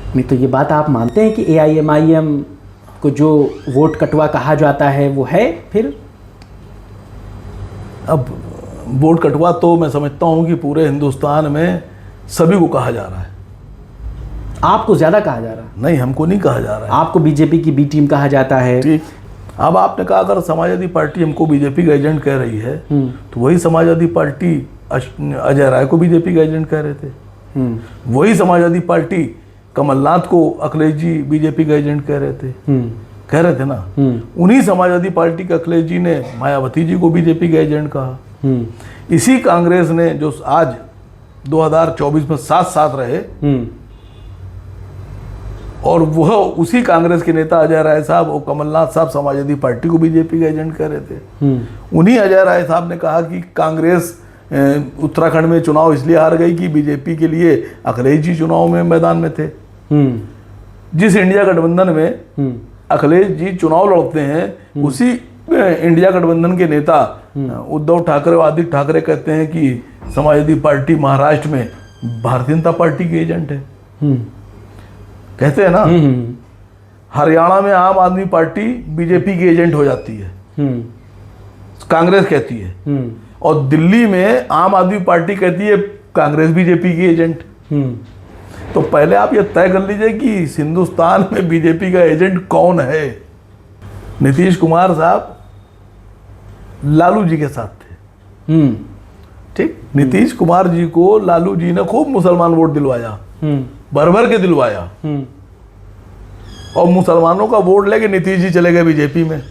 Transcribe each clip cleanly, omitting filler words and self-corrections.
नहीं तो ये बात आप मानते हैं कि AIMIM को जो वोट कटवा कहा जाता है वो है फिर? अब वोट कटवा तो मैं समझता हूँ कि पूरे हिंदुस्तान में सभी को कहा जा रहा है। आपको ज़्यादा कहा जा रहा है? नहीं, हमको नहीं कहा जा रहा है। आपको बीजेपी की बी टीम कहा जाता है। ठीक। अब आपने कहा अगर समाजवादी पार्टी हमको बीजेपी का एजेंट कह रही है तो वही समाजवादी पार्टी अजय राय को बीजेपी का एजेंट कह रहे थे। वही समाजवादी पार्टी कमलनाथ को अखिलेश जी बीजेपी का एजेंट कह रहे थे ना। उन्हीं समाजवादी पार्टी के अखिलेश जी ने मायावती जी को बीजेपी का एजेंट कहा। इसी कांग्रेस ने जो आज 2024 में साथ रहे और वह उसी कांग्रेस के नेता अजय राय साहब और कमलनाथ साहब समाजवादी पार्टी को बीजेपी का एजेंट कह रहे थे। उन्हीं अजय राय साहब ने कहा कि कांग्रेस उत्तराखंड में चुनाव इसलिए हार गई कि बीजेपी के लिए अखिलेश जी चुनाव में मैदान में थे। जिस इंडिया गठबंधन में अखिलेश जी चुनाव लड़ते हैं उसी इंडिया गठबंधन के नेता उद्धव ठाकरे और आदित्य ठाकरे कहते हैं कि समाजवादी पार्टी महाराष्ट्र में भारतीय जनता पार्टी के एजेंट है। कहते हैं ना, हरियाणा में आम आदमी पार्टी बीजेपी की एजेंट हो जाती है, कांग्रेस कहती है, और दिल्ली में आम आदमी पार्टी कहती है कांग्रेस बीजेपी की एजेंट। तो पहले आप ये तय कर लीजिए कि हिंदुस्तान में बीजेपी का एजेंट कौन है। नीतीश कुमार साहब लालू जी के साथ थे। ठीक, नीतीश कुमार जी को लालू जी ने खूब मुसलमान वोट दिलवाया, भर के दिलवाया, और मुसलमानों का वोट लेके नीतीश जी चले गए बीजेपी में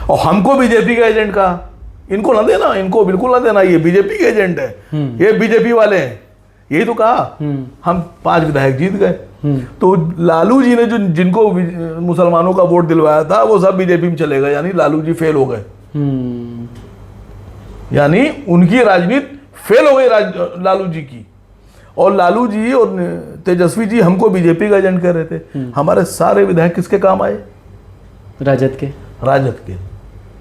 और हमको बीजेपी का एजेंट कहा। इनको ना देना, इनको बिल्कुल ना देना, ये बीजेपी के एजेंट है, ये बीजेपी वाले हैं, यही तो कहा। हम 5 विधायक जीत गए। तो लालू जी ने जो जिनको मुसलमानों का वोट दिलवाया था वो सब बीजेपी में चले गए, यानी लालू जी फेल हो गए। यानी उनकी राजनीति फेल हो गई लालू जी की। और लालू जी और तेजस्वी जी हमको बीजेपी का एजेंट कह रहे थे। हमारे सारे विधायक किसके काम आए? राजद के।